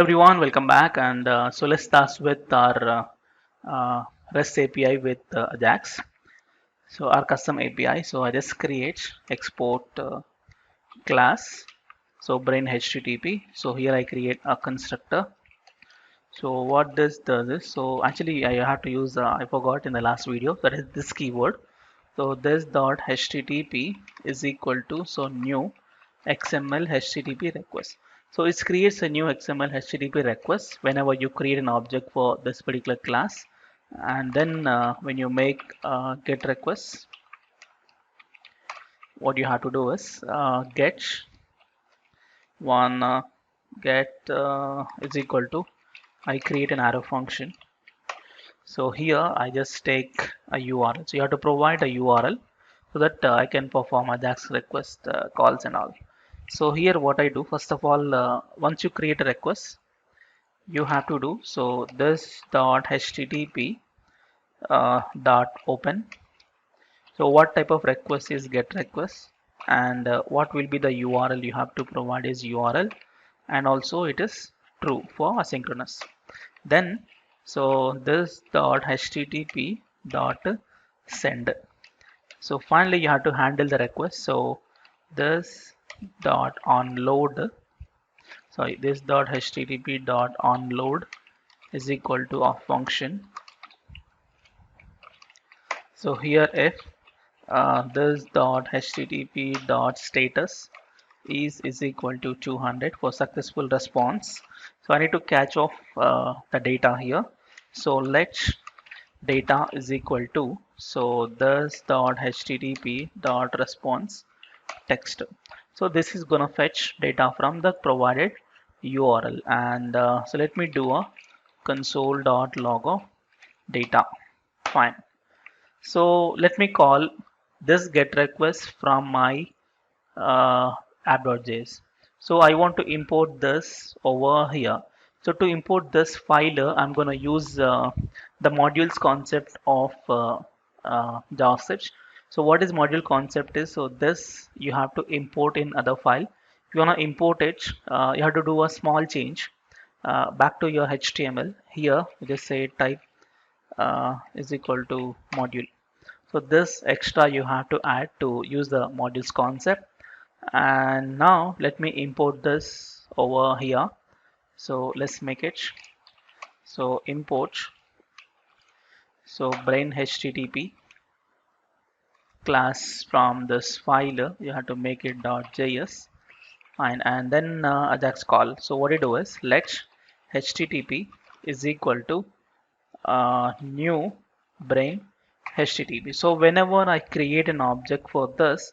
everyone, welcome back. And so let's start with our REST API with Ajax. So our custom API. So I just create export class. So brain HTTP. So here I create a constructor. So what this does is, so actually I have to use, I forgot in the last video, that is this keyword. So this dot HTTP is equal to, so new XML HTTP request. So it creates a new XML HTTP request whenever you create an object for this particular class. And then when you make get request, what you have to do is get one get is equal to, I create an arrow function. So here I just take a URL. So you have to provide a URL so that I can perform Ajax request calls and all. So here what I do, first of all, once you create a request, you have to do, so this dot HTTP dot open. So what type of request is get request, and what will be the URL you have to provide is URL, and also it is true for asynchronous. Then so this dot HTTP dot send. So finally you have to handle the request. So this dot onload, sorry, this dot HTTP dot onload is equal to a function. So here if this dot HTTP dot status is equal to 200 for successful response. So I need to catch off the data here. So let data is equal to, so this dot HTTP dot response text. So this is gonna fetch data from the provided URL, and so let me do a console.log of data. Fine. So let me call this get request from my app.js. So I want to import this over here. So to import this file, I'm going to use the modules concept of JavaScript. So what is module concept is, so this you have to import in other file. If you want to import it, you have to do a small change back to your HTML. Here, just say type is equal to module. So this extra you have to add to use the modules concept. And now let me import this over here. So let's make it. So import, so brain HTTP class from this file, you have to make it .js. Fine. And then Ajax call. So what you do is let HTTP is equal to new brain HTTP. So whenever I create an object for this,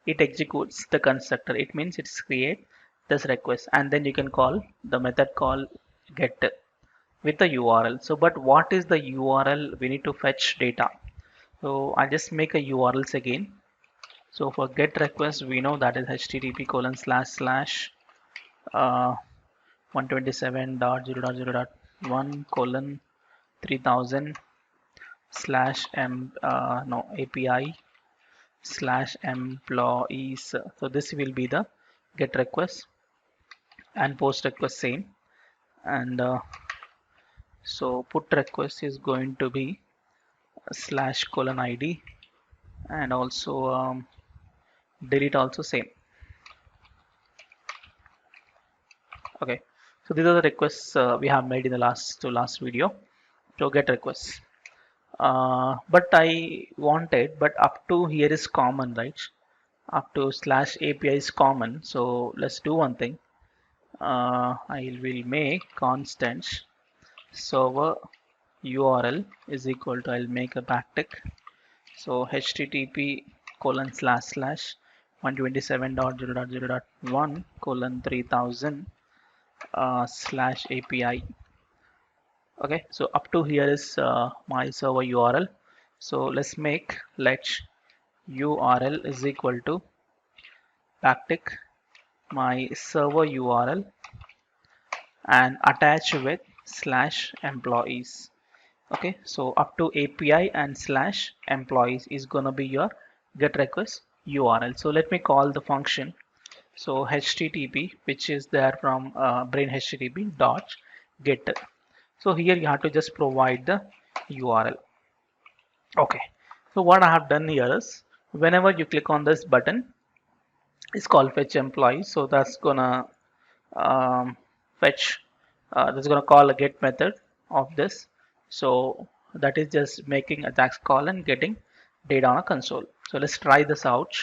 it executes the constructor. It means it's create this request, and then you can call the method call get with the URL. So but what is the URL? We need to fetch data. So I just make a URLs again. So for get request, we know that is http colon slash slash 127.0.0.1 colon 3000 slash API slash employees. So this will be the get request, and post request same. And so put request is going to be slash colon ID, and also delete also same. Okay, so these are the requests we have made in the last video to get requests. But I wanted, but up to here is common, right? Up to slash API is common. So let's do one thing. I will make constant server URL is equal to, I'll make a backtick. So http colon slash slash 127.0.0.1 colon 3000 slash API. Okay, so up to here is my server URL. So let's make let URL is equal to backtick my server URL and attach with slash employees. Okay, so up to API and slash employees is gonna be your get request URL. So let me call the function. So HTTP, which is there from brain HTTP dot get. So here you have to just provide the URL. Okay. So what I have done here is whenever you click on this button, it's called fetch employee. So that's gonna fetch. That's gonna call a get method of this. So that is just making a JAX call and getting data on a console. So let's try this out.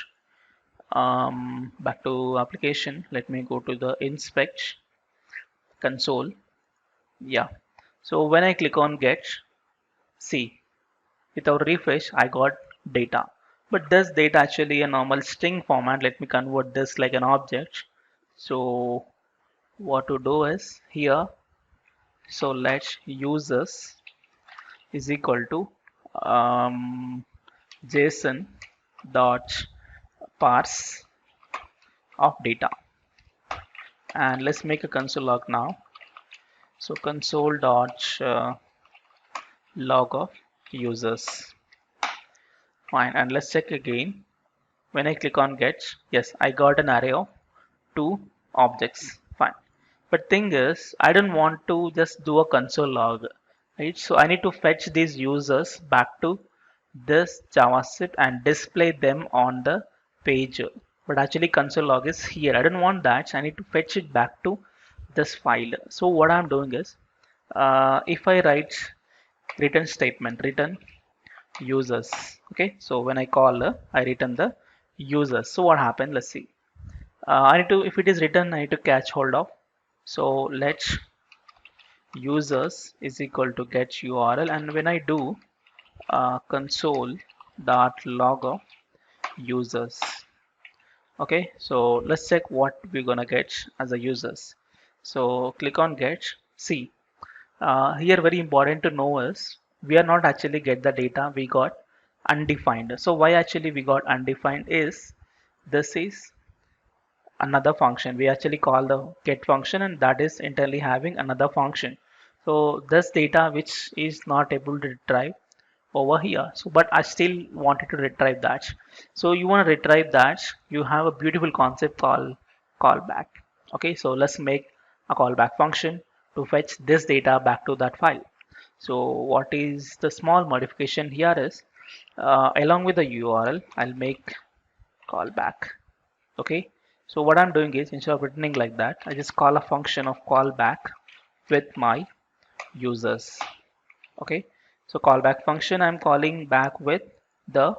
Back to application. Let me go to the inspect console. Yeah. So when I click on get, see, without refresh, I got data. But this data actually a normal string format. Let me convert this like an object. So what to do is here. So let's users is equal to JSON dot parse of data, and let's make a console log now. So console dot log of users. Fine, and let's check again. When I click on get, yes, I got an array of 2 objects. Fine. But thing is, I don't want to just do a console log, right? So I need to fetch these users back to this JavaScript and display them on the page. But actually console log is here. I don't want that. So I need to fetch it back to this file. So what I'm doing is, if I write return statement, return users. Okay, so when I call, I return the users. So what happened? Let's see. I need to, if it is written, I need to catch hold of. So let users is equal to get URL, and when I do console dot log of users. Okay, so let's check what we're gonna get as a users. So click on get. See, here very important to know is we are not actually get the data, we got undefined. So why actually we got undefined is this is another function. We actually call the get function, and that is internally having another function. So this data which is not able to retrieve over here. So but I still wanted to retrieve that. So you want to retrieve that, you have a beautiful concept called callback. Okay, so let's make a callback function to fetch this data back to that file. So what is the small modification here is along with the URL I'll make callback. Okay, so what I'm doing is instead of returning like that, I just call a function of callback with my users. Okay, so callback function I'm calling back with the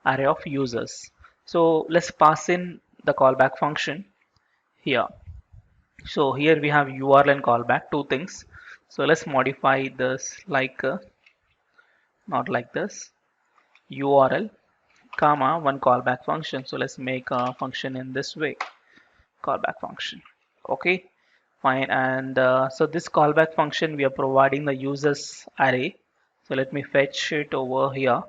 array of users. So let's pass in the callback function here. So here we have URL and callback, two things. So let's modify this like not like this, URL comma one callback function. So let's make a function in this way, callback function. Okay, fine. And so this callback function we are providing the users array. So let me fetch it over here,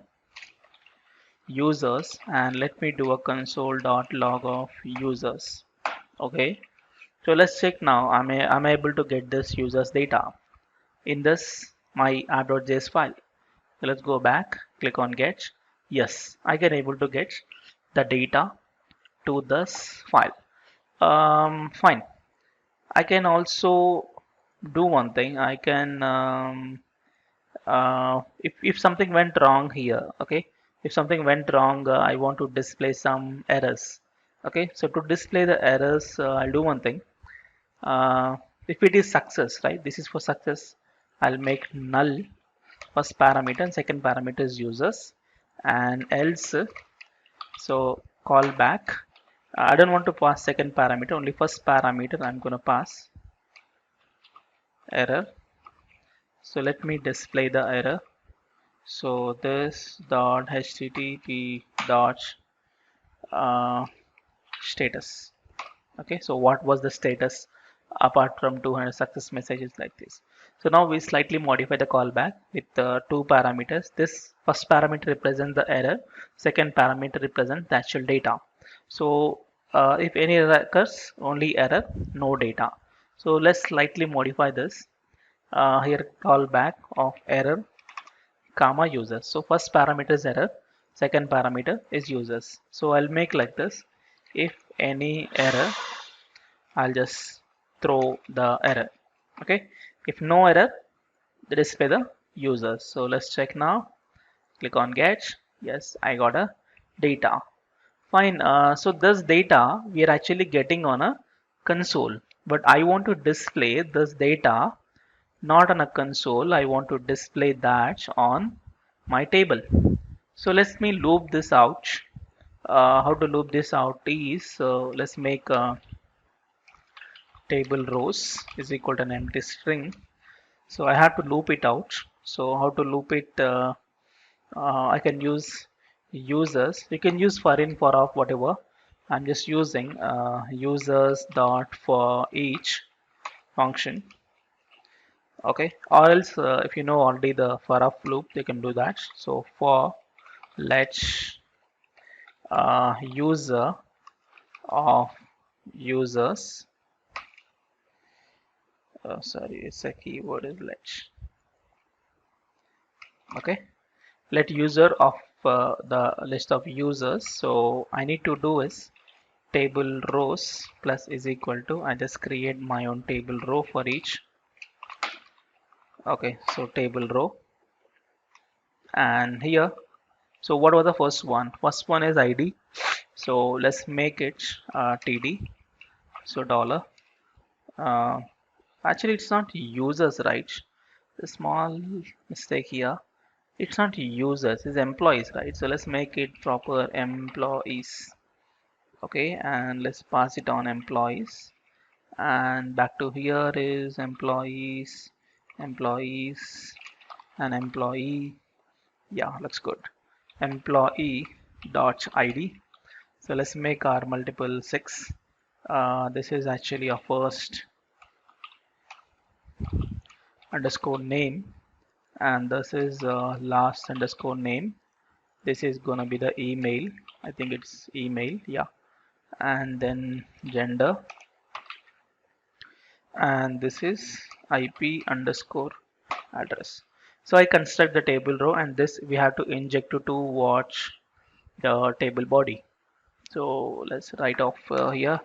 users, and let me do a console.log of users. Okay, so let's check now. I'm able to get this users data in this my app.js file. So let's go back, click on get. Yes, I can able to get the data to this file. Fine. I can also do one thing. I can if something went wrong here, okay, if something went wrong, I want to display some errors. Okay, so to display the errors, I'll do one thing. If it is success, right, this is for success, I'll make null first parameter and second parameter is users, and else, so call back. I don't want to pass second parameter, only first parameter I'm going to pass error. So let me display the error. So this dot http dot status. Okay, so what was the status apart from 200 success messages like this? So now we slightly modify the callback with two parameters. This first parameter represents the error, second parameter represents the actual data. So if any error occurs, only error, no data. So let's slightly modify this. Here callback of error comma users. So first parameter is error, second parameter is users. So I'll make like this, If any error, I'll just throw the error. Okay, if no error, display the users. So let's check now. Click on get. Yes, I got a data. Fine. So this data we are actually getting on a console, but I want to display this data not on a console. I want to display that on my table. So let me loop this out. How to loop this out is, let's make table rows is equal to an empty string. So I have to loop it out. So how to loop it? I can use users. You can use for in, for off, whatever. I'm just using users dot for each function. Okay, or else if you know already the for off loop, you can do that. So for let user of users. Sorry, it's a keyword is let. Okay, let user of the list of users. So I need to do is table rows plus is equal to, I just create my own table row for each. Okay, so table row, and here, so what was the first one? First one is ID. So let's make it td. So dollar, uh, actually it's not users, right? The small mistake here, it's not users, it's employees, right? So let's make it proper employees. Okay, and let's pass it on employees, and back to here is employees, employees, and employee. Yeah, looks good. Employee dot id. So let's make our multiple 6. This is actually our first underscore name, and this is last underscore name. This is gonna be the email. I think it's email, yeah. And then gender, and this is IP underscore address. So I construct the table row, and this we have to inject to watch the table body. So let's write off here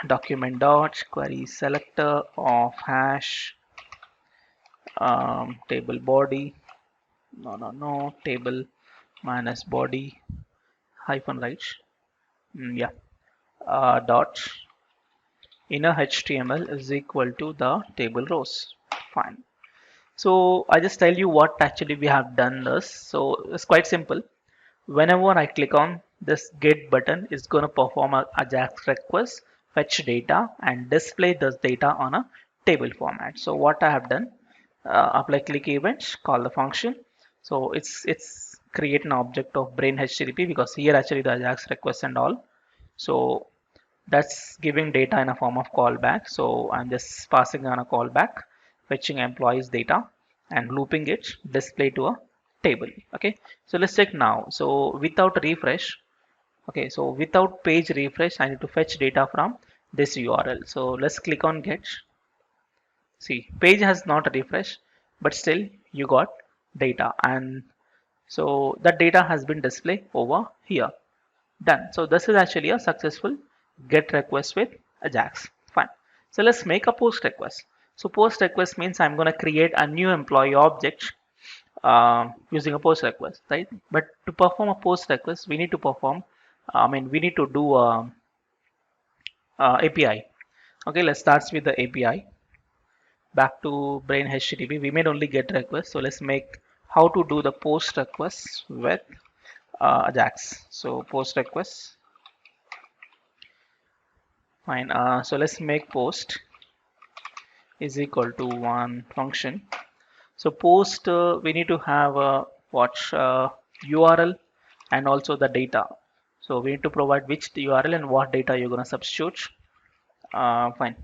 document dot query selector of hash table body, no table minus body hyphen right, yeah, dot inner HTML is equal to the table rows. Fine. So I just tell you what actually we have done this. So it's quite simple. Whenever I click on this get button, it's going to perform a AJAX request, fetch data, and display this data on a table format. So what I have done, apply click event, call the function. So it's create an object of brain HTTP, because here actually the AJAX request and all. So that's giving data in a form of callback. So I'm just passing on a callback, fetching employees data and looping it display to a table. Okay, so let's check now. So without refresh, okay, so without page refresh, I need to fetch data from this URL. So let's click on get. See, page has not refreshed, but still you got data, and so that data has been displayed over here. Done. So this is actually a successful get request with Ajax. Fine. So let's make a post request. So post request means I'm going to create a new employee object using a post request, right? But to perform a post request, we need to perform, we need to do API. Okay, let's start with the API. Back to brain HTTP, we made only get request. So let's make how to do the post request with Ajax. So post request. Fine. So let's make post is equal to one function. So post we need to have a watch URL and also the data. So we need to provide which URL and what data you're gonna substitute. Fine.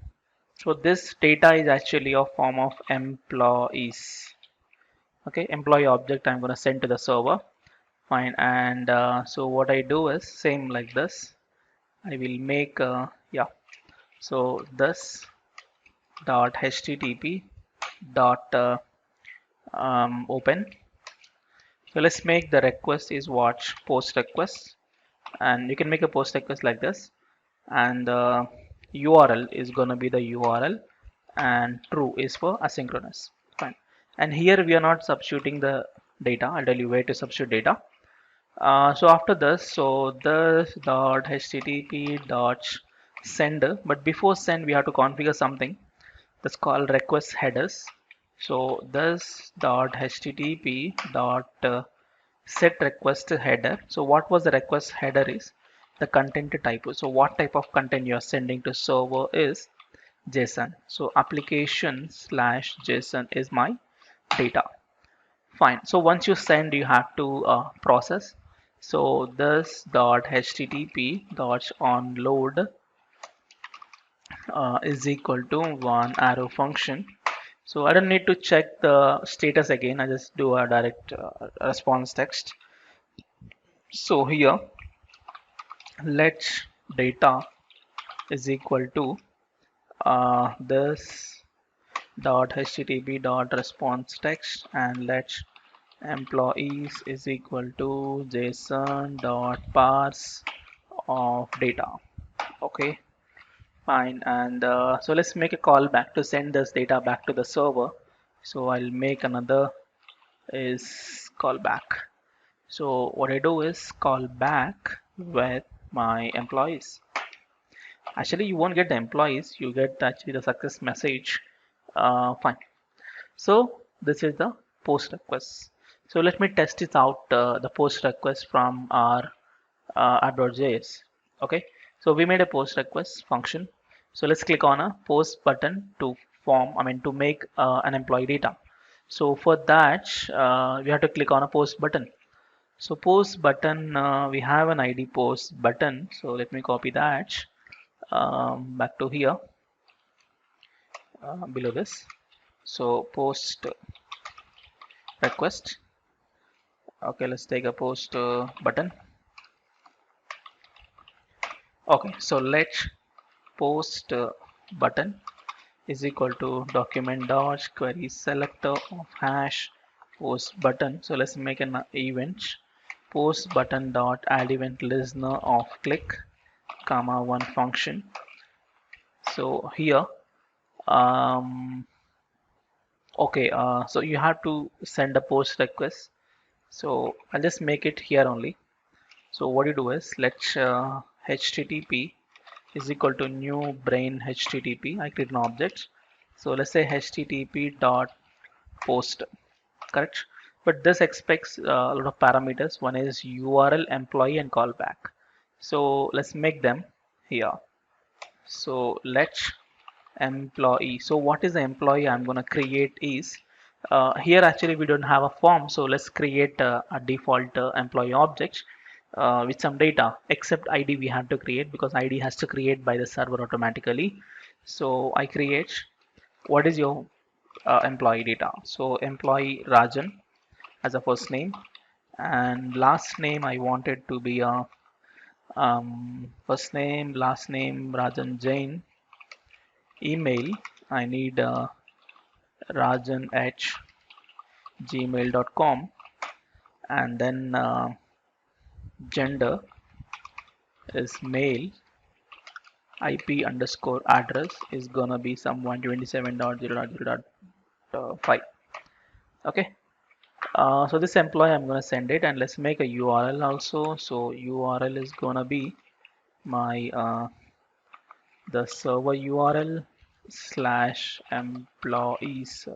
So this data is actually a form of employees. Okay, employee object I'm gonna send to the server. Fine. And so what I do is same like this. I will make yeah. So this dot http dot open. So let's make the request is watch post request, and you can make a post request like this, and URL is going to be the URL, and true is for asynchronous. Fine. And here we are not substituting the data. I'll tell you where to substitute data. So after this, so this dot http dot send, but before send we have to configure something that's called request headers. So this dot http dot set request header. So what was the request header is the content type. So what type of content you are sending to server is JSON. So application slash JSON is my data. Fine. So once you send, you have to process. So this dot http dot onload is equal to one arrow function. So I don't need to check the status again. I just do a direct response text. So here let data is equal to this dot http dot response text, and let employees is equal to json dot parse of data. Okay, fine. And so let's make a call back to send this data back to the server. So I'll make another is call back. So what I do is call back with my employees. Actually you won't get the employees, you get actually the success message. Fine. So this is the post request. So let me test it out, the post request from our app.js. Okay, so we made a post request function. So let's click on a post button to to make an employee data. So for that, we have to click on a post button. So post button, we have an ID post button. So let me copy that back to here below this. So post request. Okay, let's take a post button. Okay, so let post button is equal to document dot query selector of hash post button. So let's make an event post button dot add event listener of click comma one function. So here okay, so you have to send a post request. So I'll just make it here only. So what you do is let http is equal to new brain http. I create an object. So let's say http dot post, correct? But this expects a lot of parameters. One is URL, employee, and callback. So let's make them here. So let employee. So what is the employee I'm going to create is here actually we don't have a form. So let's create a default employee object with some data, except ID we have to create because ID has to create by the server automatically. So I create what is your employee data. So employee Rajan as a first name, and last name I wanted to be a first name, last name Rajan Jain. Email I need rajan at gmail.com, and then gender is male. IP underscore address is gonna be some 127.0.0.5. Okay, so this employee I'm gonna send it, and let's make a URL also. So URL is gonna be my the server URL slash employees.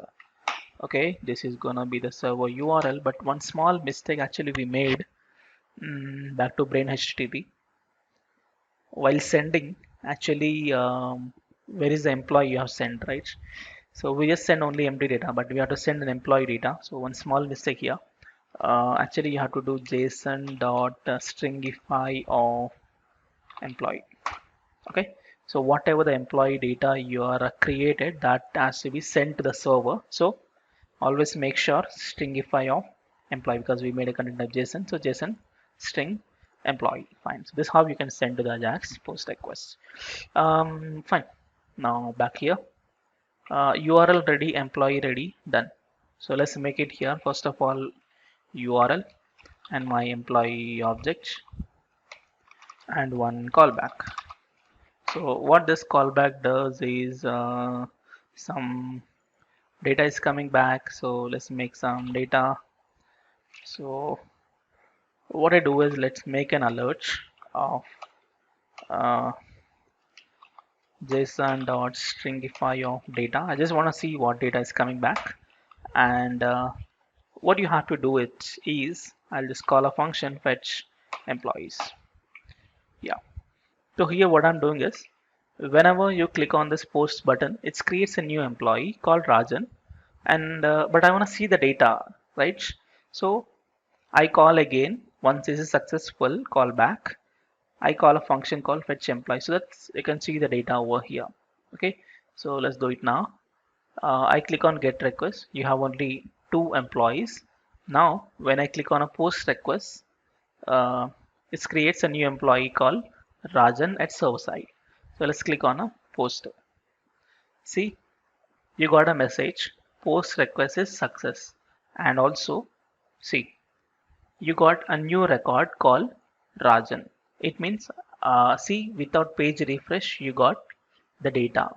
Okay, this is gonna be the server URL, but one small mistake actually we made. Back to brain HTTP while sending, actually where is the employee you have sent, right? So we just send only empty data, but we have to send an employee data. So one small mistake here, actually you have to do JSON dot stringify of employee. Okay, so whatever the employee data you are created, that has to be sent to the server. So always make sure stringify of employee, because we made a content type JSON. So JSON string employee. Fine. So this is how you can send to the Ajax post request. Fine. Now back here, URL ready, employee ready, done. So let's make it here. First of all, URL and my employee object. and one callback. So what this callback does is some data is coming back. So let's make some data. So what I do is let's make an alert of uh, JSON.stringify of data. I just want to see what data is coming back, and what you have to do is I'll just call a function fetch employees. Yeah. So here what I'm doing is whenever you click on this post button, it creates a new employee called Rajan, and but I want to see the data, right? So I call again once this is successful callback. I call a function called fetch employee, so that you can see the data over here. Okay, so let's do it now. I click on get request. You have only 2 employees. Now when I click on a post request, uh, it creates a new employee called Rajan at server side. So let's click on a post. See, you got a message. Post request is success. And also, see, you got a new record called Rajan. It means, see, without page refresh, you got the data.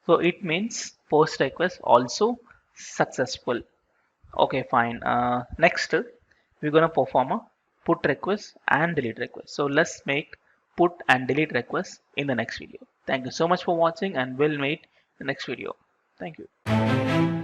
So it means post request also successful. Okay, fine. Next, we're gonna perform a put request and delete request. So let's make put and delete request in the next video. Thank you so much for watching, and we'll meet in the next video. Thank you.